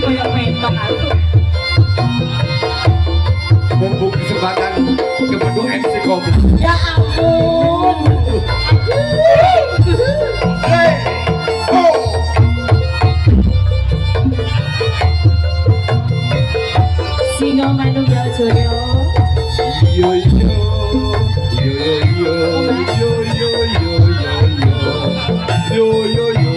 Kayak mentok aku. Mumpung kesempatan kepada MC Komplek. Ya ampun. Hey, oh. Singo Manunggal Jaya. Yo yo yo yo yo yo yo yo yo yo.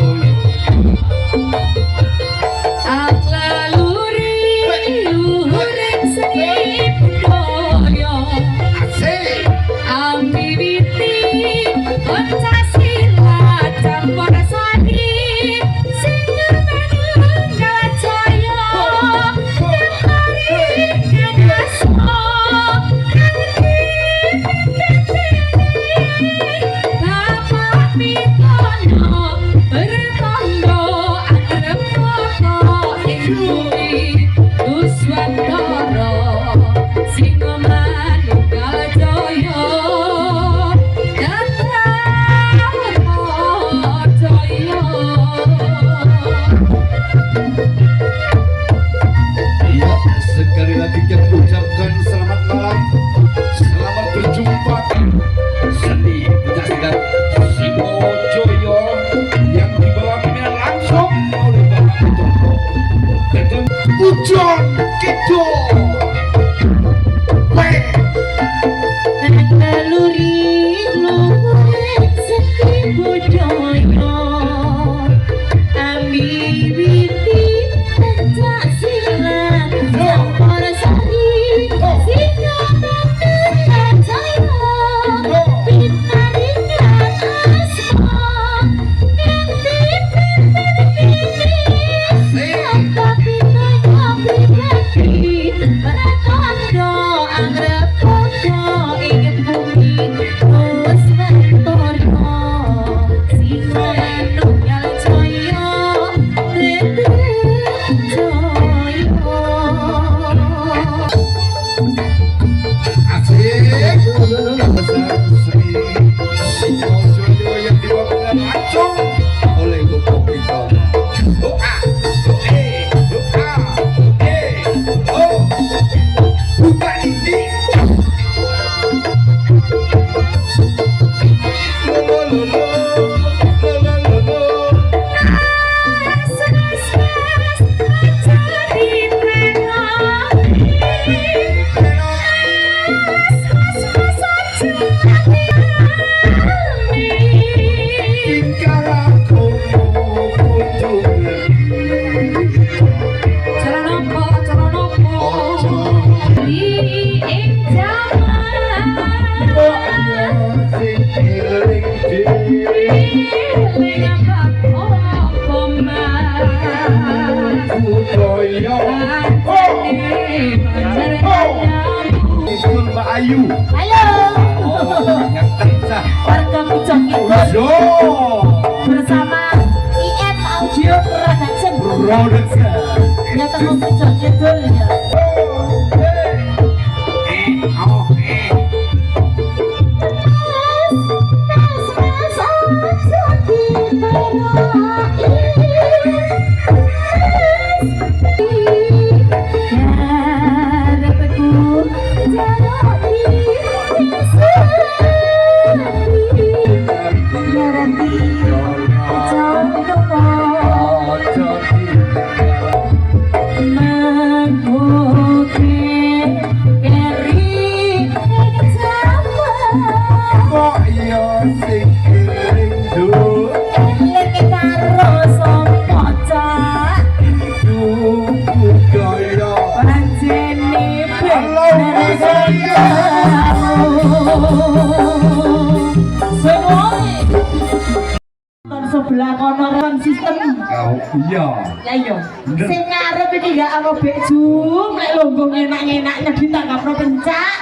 Ayu. Halo. Warga Pucang Kidul. Bersama IM Audio Production. Ya temu Pucang Kidul ya. Sebelah kono konsisten. Iya. Ya iya. Sing ngarep iki gak ana bekjum, lek lombong enak-enaknya ditangkapno pencak.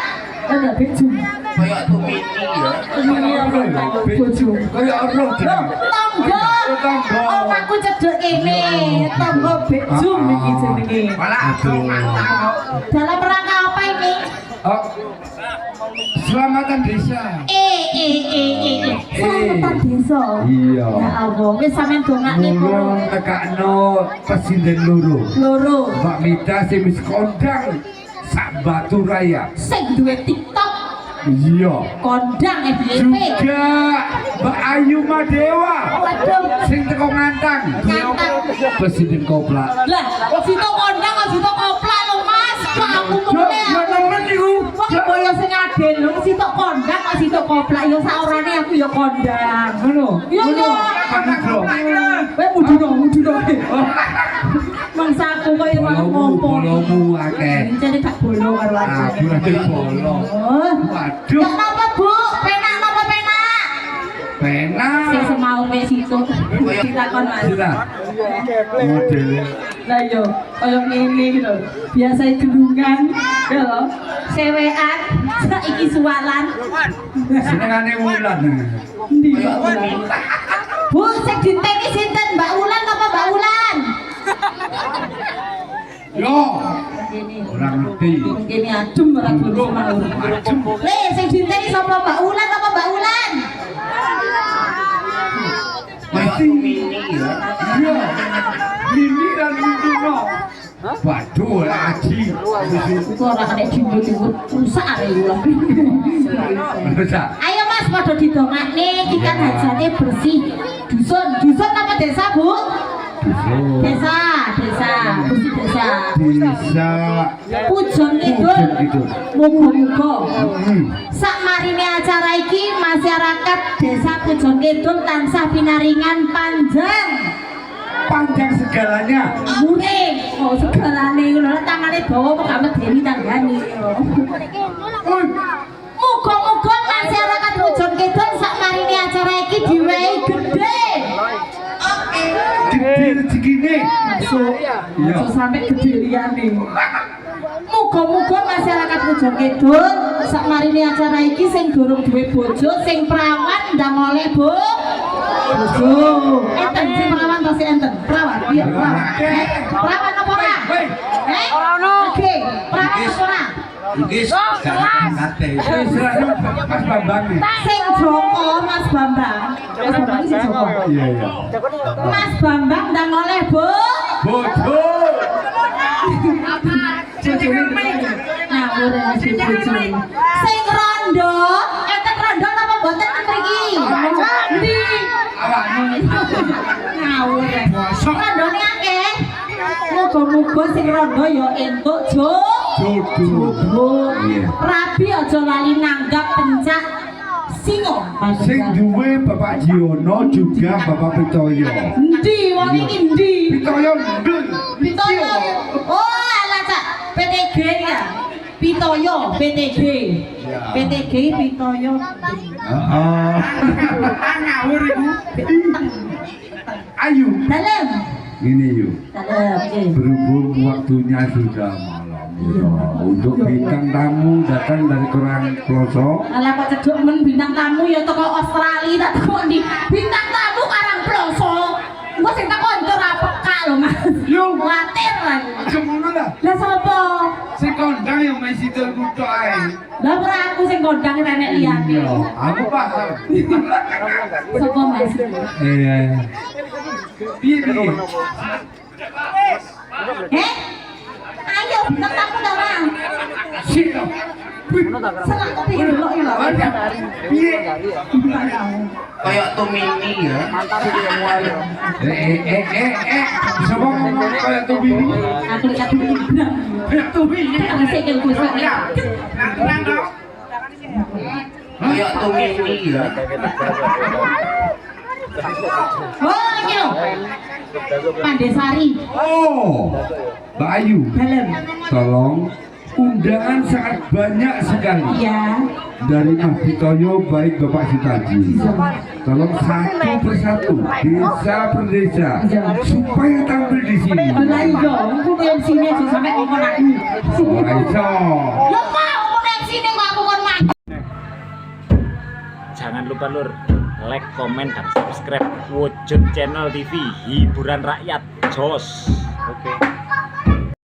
Ana bekjum. Kayak tumini ya. Tumini apa bekjum. Kayak apa? Tangga. Omahku cedhek kene, tangga bekjum iki jenenge. Malah aku mantap. Dalam rangka apa ini? Keselamatan desa. Selamatan desa. Iya. Ya Allah, wis sampean dongakne Mulung kok. tekakno presiden loro. Loro. Mbak Mita sing wis kondang sak Batu Raya. Sing duwe TikTok Iya. kondang FYP. Juga Mbak Ayu Madewa Waduh. sing teko ngantang. Ngantang. Presiden Kopla. Lah, situ kondang kok situ kopla lho Mas. Kok aku ngene. Ya nemen niku. Wong boyo sing adil lho, situ kondang kok situ kopla ya saurane aku ya kondang. Ngono. Iya, iya. Kondang bro. Weh mudino. Mangsaku kok ya malah ngompo. Bolomu akeh. Jadi gak bolo karo aku. Aku ra bolo. Oh. Waduh. Kok napa, Bu? Penak napa penak? Penak. Sing semau mek situ. Ditakon Mas. Sudah. Modele. Lah yo, kaya ngene iki lho. Biasa dulungan, ya lho. Sewean, saiki suwalan. Senengane Wulan. Endi Mbak Wulan? Bu, sing diteni sinten? Mbak Wulan apa Mbak Wulan? Yo. Ora ngerti. Kene adem ora gelem semau. Le, sing diteni sapa Mbak Wulan apa Mbak Wulan? Mesti mini ya. Iya. Mini dan Mino. Waduh, aji. Iku ora kena dimbut-imbut rusak arek Wulan. Bisa. Ayo Mas, padha didongakne iki kan hajate bersih. Dusun apa desa, Bu? Desa, bersih desa. Bisa. Pujon Kidul. Muga-muga sak marine acara iki masyarakat Desa Pujon Kidul tansah pinaringan panjang. Panjang segalanya. Muring, oh segalane ngono tangane dawa kok gak medeni tanggane. Muga-muga masyarakat Pujon Kidul sak marine acara iki diwehi gede. Gede rezekine. Masuk. Iya. Sampai gede liyane. Muga-muga masyarakat Pujon Kidul sak marine acara iki sing durung duwe bojo, sing perawan ndang oleh bojo. Enten sing perawan to sing enten? Perawan. Iya, perawan. Perawan apa ora? Ora ono. Oke, perawan apa ora? Iki kate. Mas Bambang nih. Sing Joko Mas Bambang. Mas Bambang sing Joko. Iya, iya. Mas Bambang ndang oleh Bojo. Ngawur ya si bojo. Sing rondo, enten rondo napa mboten mriki? Endi? Awakmu Ngawur ya. Rondone akeh. Muga-muga sing rondo ya entuk jodoh. Iya. Rabi aja lali nanggap pencak singo. Sing duwe Bapak Jiono juga Bapak Pitoyo. Endi wong iki endi? Pitoyo ndun. Pitoyo. Oh, alah Cak. PTG ya. Pitoyo, PTG. PTG Pitoyo. Heeh. Ngawur iku. Ayo. Dalem. Ini yuk. Dalem, nggih. Berhubung waktunya sudah malam ya, untuk bintang tamu datang dari kurang pelosok. Alah kok cedok men bintang tamu ya teko Australia tak teko ndi. Bintang tamu karang plosok. Engko sing teko ora peka lho Mas. Yo. Kuwatir lah. Aja ngono lah. Lah sapa? Sing kondang yang masih terkutuk ae. Lah ora aku sing kondang nenek liyane. Iya, aku paham. Sapa Mas? Iya. Piye piye? Ayo bintang tamu dah Bang. Sik. Selak kopi delok iki lho. Piye? Kayak Tumini ya. Siapa ngomong kayak tuh bini? Aku lihat dulu. Kayak tuh bini. Aku sikil kuwi. Kayak Tumini ya. Oh, iki lho. Pandesari. Oh, Mbak Ayu, Dalem. tolong undangan sangat banyak sekali Iya. dari Mas Pitoyo baik Bapak Sitaji. Tolong satu persatu, desa per desa, supaya tampil di sini. Lah iya, aku koyo sini aja sampe ngomong aku. Ora iso. Ya mau nek sini kok aku kon mati. Jangan lupa lur, like, komen, dan subscribe Wujud Channel TV, hiburan rakyat, jos. Oke.